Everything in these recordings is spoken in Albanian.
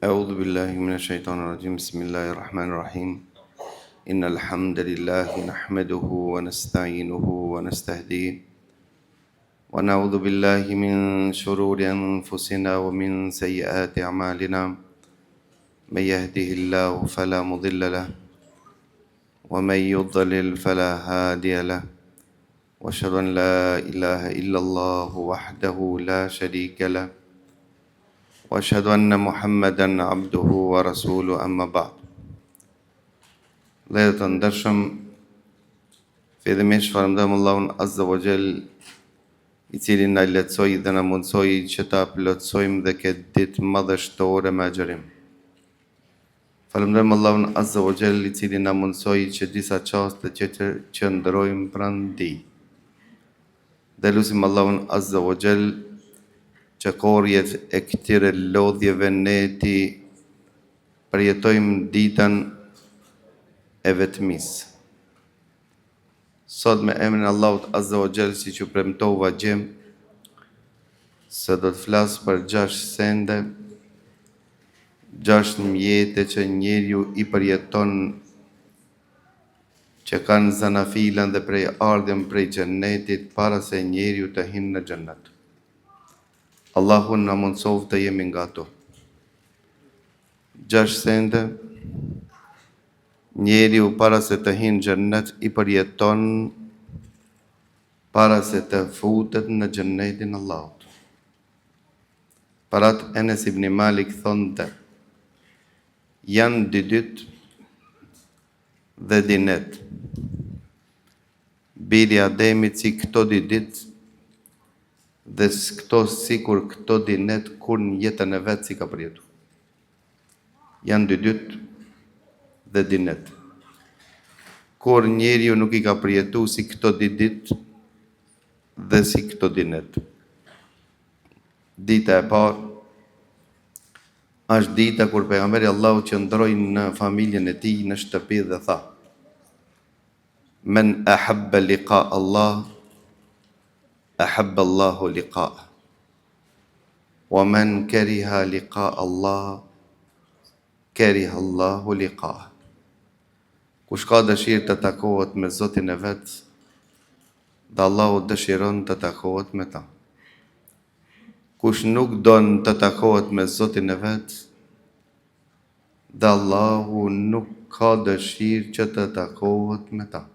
أعوذ بالله من الشيطان الرجيم بسم الله الرحمن الرحيم إن الحمد لله نحمده ونستعينه ونستهديه ونعوذ بالله من شرور أنفسنا ومن سيئات أعمالنا من يهده الله فلا مضل له ومن يضلل فلا هادي له وأشهد أن لا إله إلا الله وحده لا شريك له وأشهد أن محمدا عبده ورسوله أما بعد. Dhe të ndërshëm, fillimisht falenderojmë Allahun Azza wa Jall, i cili na lehtësoi dhe na mundsoi që ta plotësojmë dhe këtë ditë madhështore me agjërim. Falenderojmë Allahun Azza wa Jall, i cili na mundsoi që disa çaste që ndrojmë pranë tij. Dhe lutim Allahun Azza wa Jall që korjet e këtyre lodhjeve ne ti përjetojmë ditën e vetmisë. Sot me emrin Allahut Azza wa Jall, si që premtova gjem, se do të flas për 6 sende, 6 mjete që njeriu i përjeton, që kanë zanafilen dhe prej ardhjem prej xhennetit para se njeriu të hinë në xhennet. Allahu na mundsov të jemi nga ato. 6 sende njeriu para se të hinë xhennet i përjeton para se të futet në xhennetin Allahut. Parat Enes ibn Malik thonte, janë dy dytë dhe dinet. Biri Ademit si këto dy ditë dhe këto sikur këto dinet kur në jetën e vetë si ka përjetu. Janë dy dytë dhe dinet. Kur njeriu nuk i ka përjetu si këto dy ditë dhe si këto dinet. Dita e parë është dita kur pejgamberi Allahu qëndroi në familjen e tij në shtëpi dhe tha: Men ahabba liqa Allah, ahabba Allahu liqa'ah. Wa man kariha liqa Allah, kariha Allahu liqa'ah. Kush ka dëshirë të takohet me Zotin e vet, dhe Allahu dëshiron të takohet me ta. Kush nuk don të takohet me Zotin e vet, dhe Allahu nuk ka dëshirë që të takohet me ta.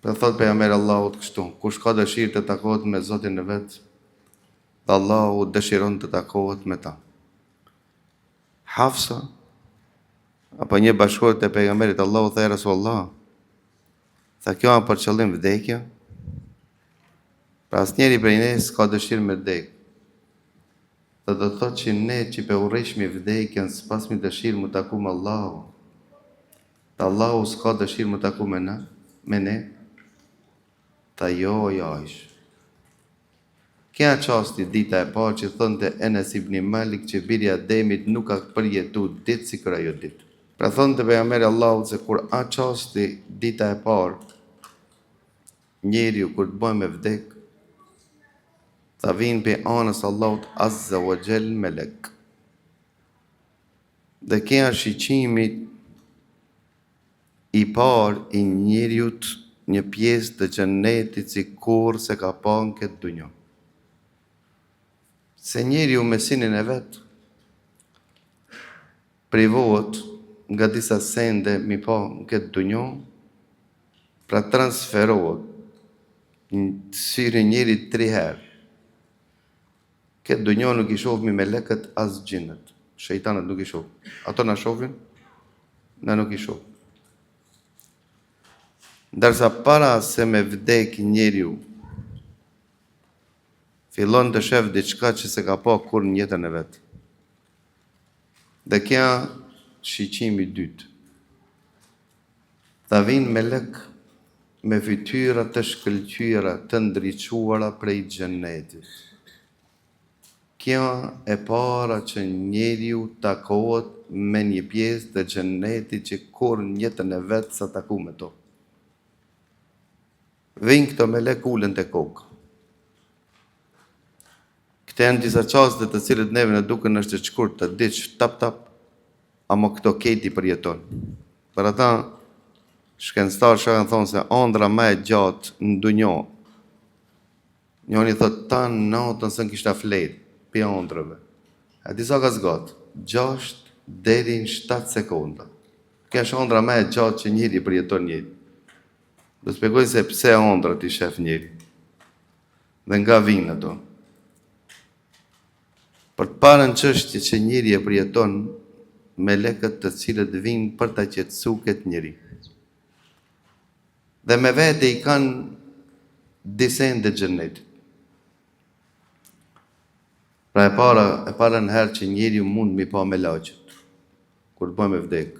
Dhe thot pejgamberi Allahut kështu, kush ka dëshirë të takohet me Zotin e vet, dhe Allahu dëshiron të takohet me ta. Hafsa, apo një bashkëtorë e pejgamberit Allahu tha: Rasulullah, tha, kjo për qëllim vdekja? Pra asnjëri prej ne s'ka dëshirë me vdekje. Dhe do thot që ne që pe urrejshmi vdekjen s'pas mi dëshirë mu taku me Allahu, dhe Allahu s'ka dëshirë mu taku me ne, tha jo ish. Kja qasti dita e parë që thonte Enes ibn Malik që biri Ademit nuk ka përjetu ditë si kër ajo ditë. Pra thonte pejgamberi Allahut se kur a qasti dita e parë, njeriu kur të bëjmë me vdek, ta vinë pe anës Allahut Azza wa Jall melek. Dhe kja shiqimi i parë i njeriut një pjesë të xhennetit si kur se ka pa në këtë dunjo. Se njeriu me sinin e vetë privohet nga disa sende mi pa në këtë dunjo, pra transferohet në syri njerit 3 herë. Këtë dunjo nuk i shofmi me lekët as gjinët, shejtanët nuk i shof. Ato na shofin, na nuk i shof. Ndërsa para se me vdek njeriu, fillon të shef diçka që se ka pa kur në jetën e vetë. Dhe kja shiqimi dytë. Tha vinë me lek me fytyra të shkëlqyra të ndriquara prej xhennetit. Kja e para që njeriu takohet me një pjesë të xhennetit që kur në jetën e vetë sa taku me to. Vinë këto me lek ullën të kokë. Këte janë disa çaste të cilët neve në duken është të shkurt, të diç, tap, ama këto keti përjeton. Për ata, shkencëtarë shkën thonë se ëndra më e gjatë në dunjo, njoni thot tanë natën se në kishta fletë, pi ëndrave. A disa ka zgatë, 6 deri në 7 sekonda. Kjo është ëndra më e gjatë që njëri përjeton njëri. Do të shpjegoj se pse ëndrat i shef njëri. Dhe nga vinë ato. Për të parën çështje që njëri e përjeton, melekët të cilët vinë për ta qetësu këtë njëri. Dhe me vete i kanë disen dhe xhenetit. Pra e para në herë që njëri mund mi pa me laqët, kur të bëjmë e vdekë.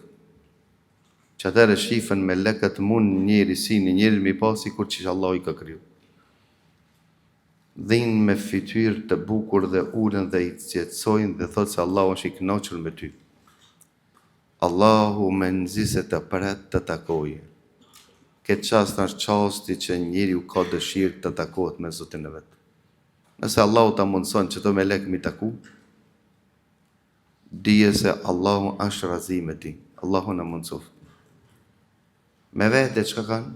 Që atërë shifën me lekët mund njëri si njëri mi pa si kur që Allah i ka kryu. Dhinë me fytyrë të bukur dhe ulen dhe i qetësojnë dhe thotë se Allah është i kënaqur me ty. Allahu me nëzise të pret të takoje. Këtë qast është qasti që njëri u ka dëshirë të takohet me Zotin e vetë. Nëse Allahu ta mundëson që të me lekë mi taku, dije se Allahu është razi me ti. Allahu në mundësof. Me vete që kanë?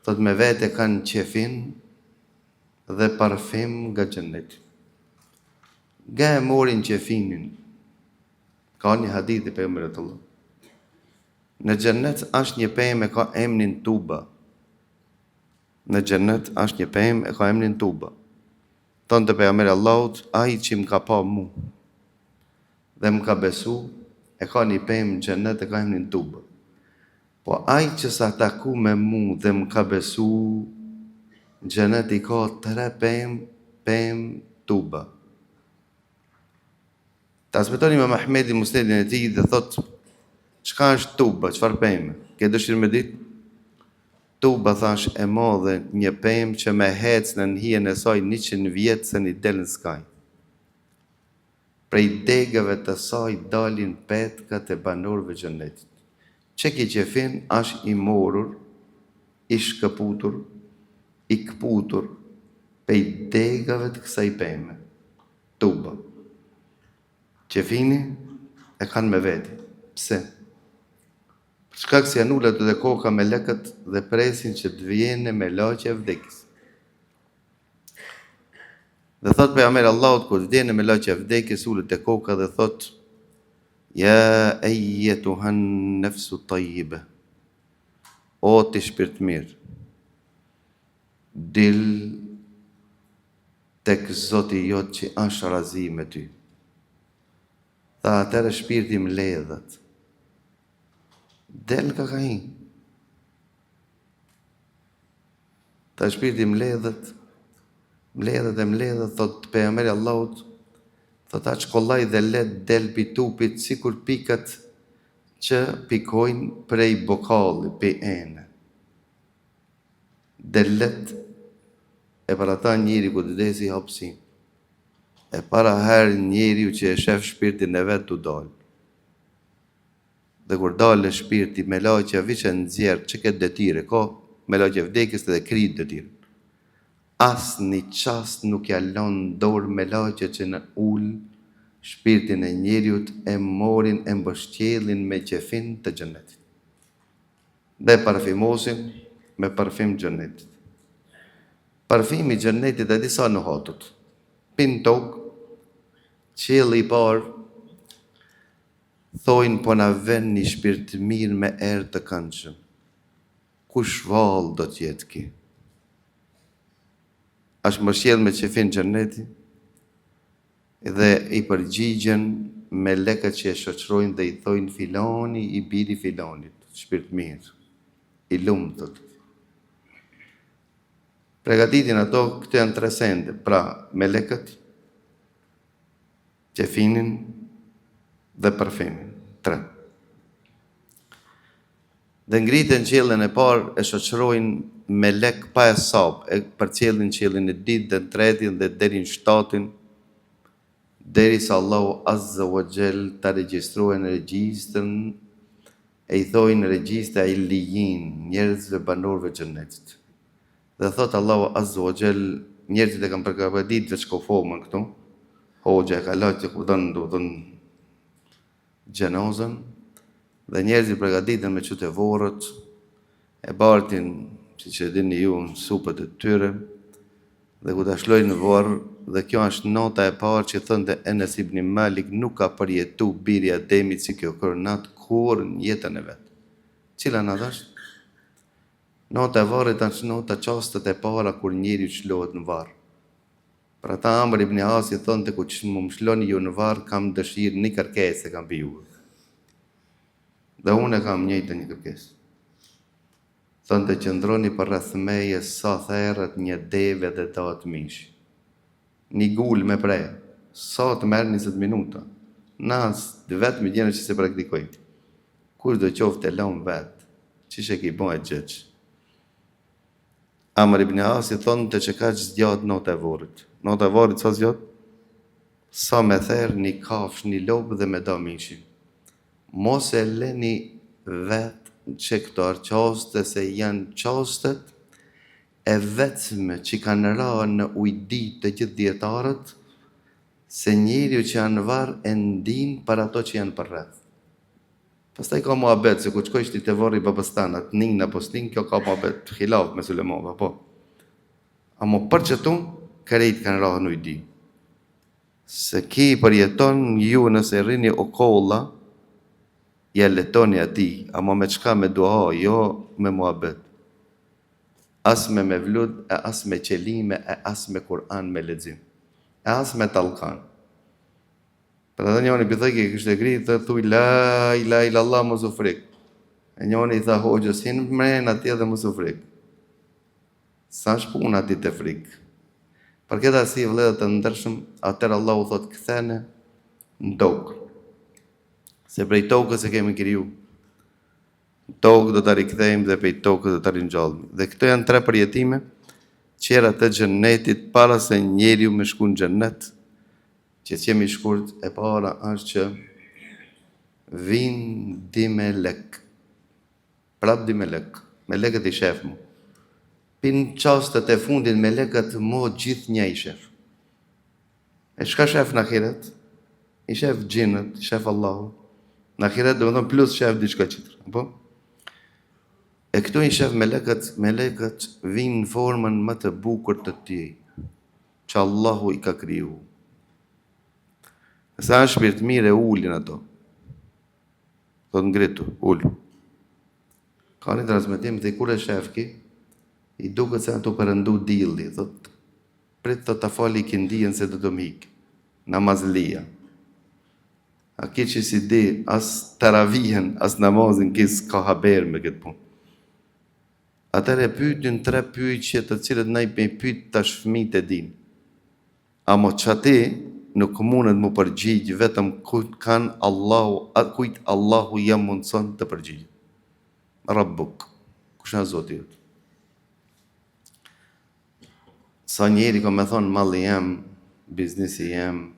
Thot me vete kanë qefin dhe parfim nga xheneti. Nga e morin qefinin, ka një hadith i pejgamberit Allah. Në xhenet është një pemë e ka emrin Tuba. Në xhenet është një pemë e ka emrin Tuba. Thonë të pejgamberi Allahut, ai që më ka pa mu dhe më ka besu, e ka një pemë në xhenet e ka emrin Tuba. Po ai që sa taku me mu dhe më ka besu, në xhenet i ka 3 pemë Tuba. Ta smetoni me Mahmedi Musnedin e ti dhe thot, çka është Tuba, çfarë pemë? Ke dëshirë me ditë? Tuba thash e modhe një pemë që me hecë në hijen e saj 100 vjetë se një del në skaj. Prej degëve të saj dalin petkat e banorëve xhenetit. Që ki qefin është i morur, i shkëputur, i këputur, pej degëve të kësaj pemë. Tuba. Qefini e kanë me veti. Pse? Shkak se janë ulët dhe koka me lekët dhe presin që të vjene me laqe e vdekis. Dhe thot pejgamberi Allahut, kur vjene me laqe e vdekis, ulët e koka dhe thot, ja ejetuhan nefsu tajjibe, o ti shpirt mirë, dil tek Zoti jot që është razi me ty. Tha atëre shpirti më ledhët. Del ka hi. Ta shpirti më ledhët, thot pejgamberi Allahut, thot aq kollaj dhe let del pi tupit sikur pikat që pikojnë prej bokalli, pe ene. Dellet e para ta njëri ku të desi hapsin. E para herë njëri që e shef shpirtin e vetë të dalë. Dhe kur dalë shpirti me laqja vishë nëzjerë që këtë detire, ka me laqja vdekis dhe kritë detire. As një qast nuk ja lonë dorë me laqja që në ullë shpirtin e njeriut e morin e mbështjelin me qefin të xhenetit. Dhe parfimosin me parfim xhenetit. Parfimi xhenetit e disa në hatut. Pin tokë, qielli i parë, thojnë po na ven një shpirt mirë me erë të këndshëm. Kush vallë do t'jetë ki? Ashtë mbështjell me qefin xheneti dhe i përgjigjen me lekët që e shoqërojnë dhe i thojnë filoni i biri filonit, shpirt mirë, i lumë të të. Pregatitin ato, këto janë 3 sende, pra me lekët, qefinin dhe parfimin, 3. Dhe ngritën qiellin e parë e shoqërojnë me lek pa e sapë, e përcjellin qiellin e ditë dhe në tretin dhe deri në 7, deri sa Allahu Azza wa Jall ta regjistrojnë në regjistrën e i thojnë regjistra i lijin, njerëzve banorëve xhenetit. Dhe thot Allahu Azza wa Jall, njerëzit e kanë përgatitur veç kofomën këtu. Hoxha e ka lajtë ku dhënë gjenozën, dhe njerëzit përgatiten me qute vorët, e bartin, si që dini ju, në supët e tyre, dhe ku ta shlojnë në vorë, dhe kjo është nota e parë që thënte Enes ibn Malik nuk ka përjetu biri Ademit si kjo kërnat kur në jetën e vetë. Cila natë është? Nota e varrit është nota qastët e para kur njeri shlohet në varë. Për ata Amr ibn Asi thonte ku që më shloni ju në varë, kam dëshirë një kërkesë e kam për juve. Dhe unë e kam njëjtë një kërkesë. Thonte qëndroni për rreth meje sa therët një deve dhe datë mishi. Një gull me prej, sa të merë 20 minuta. Nas, dhe vetë me gjenë që se praktikoj. Kush do qoftë e lanë vetë, që shë ki bon e gjëqë. Amr ibn Asi thonë të që ka që zgjatë nota e vorët. Nota e vorët sa zgjatë? Sa me therë një kafsh, një lobë dhe me da mishin. Mos e leni vetë që këto arqaste se janë qastet e vetëme që kanë ra në ujdit të gjithë djetarët se njeriu që janë varë e ndinë për ato që janë për rreth. Pastaj ka muhabet, se ku qkoj shti të vorë i babëstanat, nin apo s'nin, kjo ka muhabet khilaf me Sulemova, po. Amo për që tu, kërejt kanë ra në ujdit. Se ki përjeton ju nëse rini o kolla, ja letoni ati, ama me qka me dua, jo me muhabet. As me vlud, e as me qelime, e as me Kur'an me lexim, e as me talkan. Për edhe njoni pëthëki kështë e gritë, të thuj, la ilaha illallah mos u frik. E njoni i tha hoxhës, hinë mrenë ati edhe mos u frik. Sa shpun ati të frik. Për këtë asi vëlledhe të ndërshëm, atër Allah u thotë këthene në tokë. Se prej tokës e kemi kriju. Tokë do të rikthejmë dhe prej tokës do të rinjallëmi. Dhe këto janë 3 përjetime, qera të gjennetit para se njeriu me shku në gjennet, që qemi shkurt e para është që vinë di me lek. Prap di me lek. Me lekët i shef mu. Pinë qastët e fundin me lekët mo gjithë një i shef. E shka shef në akiret? I shef gjinët, i shef Allahu. Në akiret dhe më thonë plus shef diçka qitër. Apo? E këtu i shef me lekët vinë në formën më të bukur të tij, që Allahu i ka kriju. Sa është shpirt mirë e ullin ato. Thot ngritu, ullu. Ka një transmetim dhe kur e shef ki, i duket se ato përëndu dilli. Thot, prit të të fali këndijen se do të mik. Namazlia. A ki që si di, as taravihen, as namazin, kis ka haber me këtë punë. Atër e pytin 3 pyqje të cilët na i pyt tash fëmijët e din. Amo që ati nuk mundet mu përgjigj vetëm kujt Allahu jam mundëson të përgjigj. Rabbuk, kush na Zoti jot? Sa njeri ka me thonë malli jem, biznesi jem,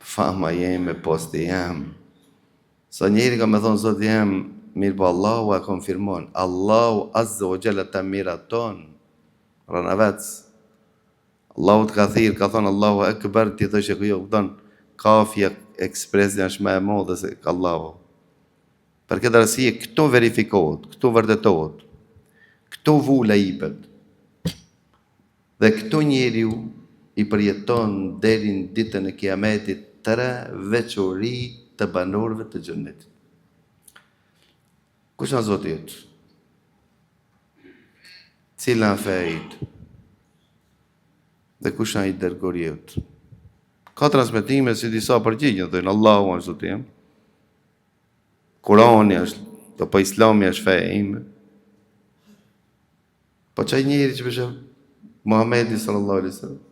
fama jem, posti jem. Sa njeri ka me thonë Zoti jem, mirë po Allahu e konfirmon. Allahu azza o gjellë të miraton. Rana vec. Allahu të ka thirë, ka thonë Allahu ekber, ti thëshe ku jo, këton, kafja ekspresja është me e modhe se Allahu. Për këtë arsye, këto verifikohet, këto vërdetohet, këto vula ipet. Dhe këto njeriu i përjeton deri në ditën e kiametit 3 veçori të banorëve të xhennetit. Kush na Zoti jot? Cila fejt? Dhe kush na i dërgori jot? Ka transmetime si disa përgjigjen, thënë Allahu është Zoti im. Kurani është, apo Islami është feja ime. Po çaj njëri që përshëm Muhamedi sallallahu alaihi wasallam.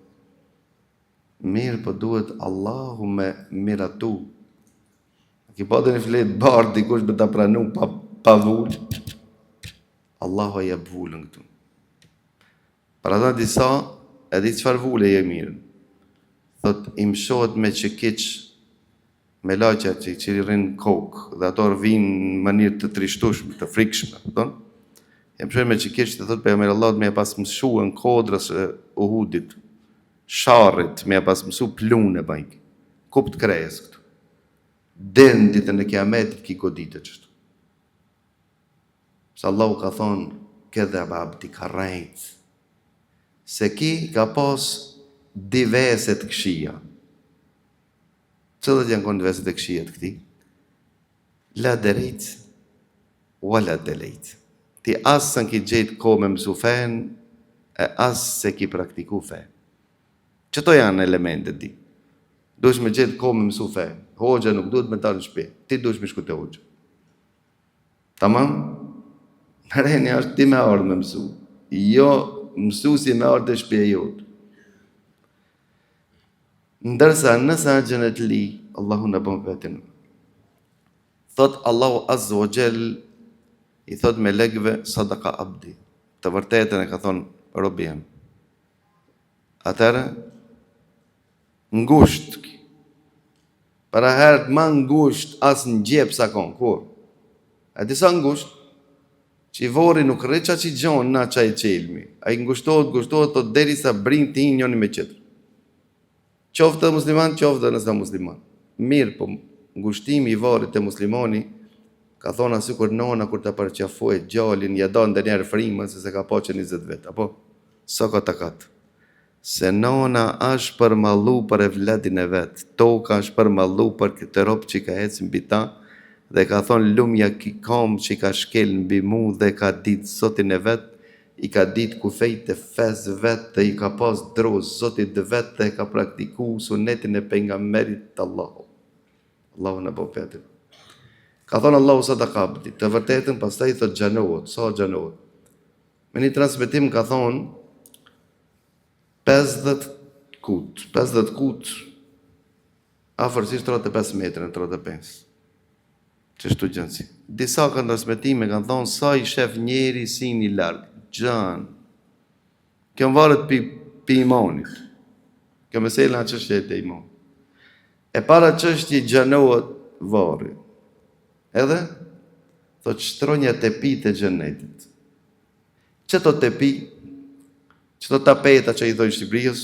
Mirë, po duhet Allahu me miratu. Ki pa dhe një fletë bardë, dikush me ta pranu pa vullë. Allahu e jep vullën këtu. Për ata disa, edhe qëfar vullë e mirën. Thot, imshohet me qëkiq, me laqja që i rinë kokë, dhe ato vinë në mënyrë të trishtushme, të frikshme. Kem shoj me që kishtë të thot pejgamberi Allahut me e pas mësu në kodrës e Uhudit, sharrit, me e pas mësu plune bajk, kupt krejes këtu. Dhe në ditën e kiametit ki godite qështu. Se Allahu ka thonë, këdhe abdi ka rejtë, se ki ka pas diveset këshia. Cëllët janë konë diveset e këshia të këti? La derejt, wala delejt. Ti asë sën ki gjejtë ko me mësu fen, e asë se ki praktiku fen. Qëto janë elementet di? Dush me gjithë ko me mësu fen. Hoxha nuk duhet me ta në shpe. Ti dush me shku të hoxha. Tamam? Në rejni është ti me ardhë me mësu. Jo mësu si me ardhë të shpe jotë. Ndërsa nësa gjenet li, Allahu në bon vetin. Thot Allahu Azza wa Jall, i thot me legve, sadaka abdi. Të vërtetën e ka thonë robi jem. Atërë, ngusht ki. Para herët ma ngusht as në gjep sa konë, kur? E disa ngusht, që i vori nuk rreqa që i gjonë na qa i qelmi. A i ngushtohet, thot deri sa brim të i njoni me qëtër. Qoftë dhe musliman, qoftë dhe nësë musliman. Mirë, po ngushtimi i varit të muslimani, ka thonë asy kur nona, kur të përqafoj gjallin, ja do ndë njerë frimën, se ka po që 20 vetë, apo? So ka të katë. Se nona është përmallu për e vledin e vetë, toka është përmallu për këtë ropë që ka ecë mbi ta, dhe ka thonë lumja ki kam që ka shkel mbi mu dhe ka ditë zotin e vetë, i ka ditë ku fejt e fez vetë dhe i ka pas drozë zotit dhe vetë dhe ka praktiku sunetin e pejgamberit të Allahu. Allahu në bo fetin. Ka thonë Allahu sadaka abdi, të vërtetën pastaj i thot gjanohet, sa gjanohet. Me një transmitim ka thonë 50 kut, afërsisht 35 metrë në 35. Qështu gjënësi. Disa kanë transmitime kanë thonë sa i shef njeri si një largë, gjanë. Kjo më varët pi imanit. Kjo mesela qështje e iman. E para qështje gjanohet varë. Edhe, thot shtronja të pi të gjenetit. Qëto të pi, qëto tapeta që i dhojnë Shqipërijës,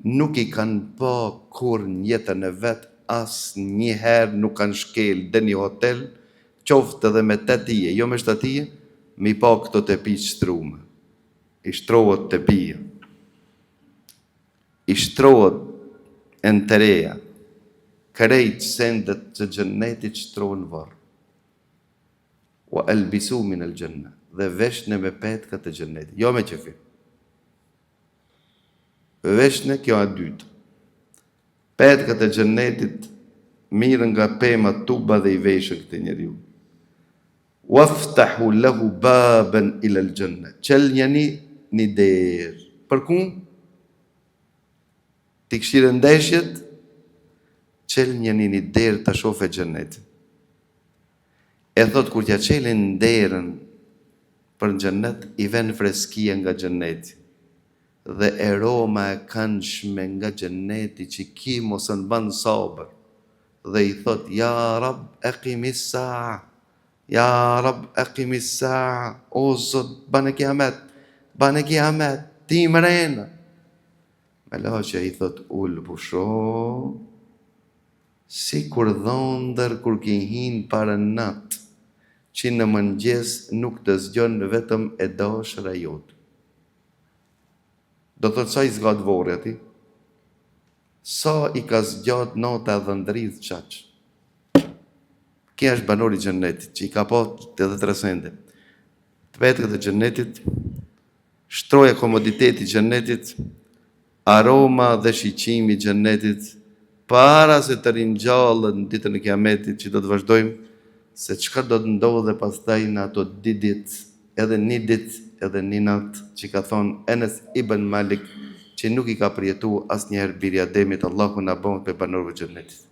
nuk i kanë pa kur njetën e vetë, as njëherë nuk kanë shkel dhe një hotel, qoftë edhe me 8 tije, jo me 7 tije, mi pa këto të pi shtrume. I shtrohet të pija. I shtrohet e në të reja. Krejt sendet të gjenetit shtrohen varë. Wa elbisu min el gjennet. Dhe veshne me petka të gjennetit. Jo me qefi. Veshne kjo a dytë. Petka të gjennetit mirë nga pema tuba dhe i veshë këtë njeriu. Waftahu lahu baben ila el gjennet. Qel njani një derë. Për ku? Ti këshirë ndeshjet, qel njani një derë të shofe gjennetit. E thot, kur t'ja qelin derën për në gjennet, i ven freskia nga gjenneti. Dhe aroma e këndshme nga gjenneti që ki mos në banë sabër. Dhe i thot, ja rab e kimisa, ja rab e kimisa, o zot, bane kiamet, ti më rena. Me la që i thot, ullë pusho, si kur dhondër kur ki hin para natë, që në mëngjes nuk të zgjon vetëm e dashra jotë. Do të sa i zgatë vore ati? Sa i ka zgjat nota dhe ndridh qaqë? Kja është banori gjennetit, që i ka pot të dhe 3 sende. Të petët e gjennetit, shtroja komoditeti gjennetit, aroma dhe shiqimi gjennetit, para se të rinjallën në ditën e kiametit që do të vazhdojmë, se qëka do të ndodhe pastaj në ato 2 ditë, edhe 1 ditë, edhe 1 natë, që ka thonë Enes ibn Malik, që nuk i ka përjetu asë njerë birja demit, Allahu në bon për banorëve gjennetit.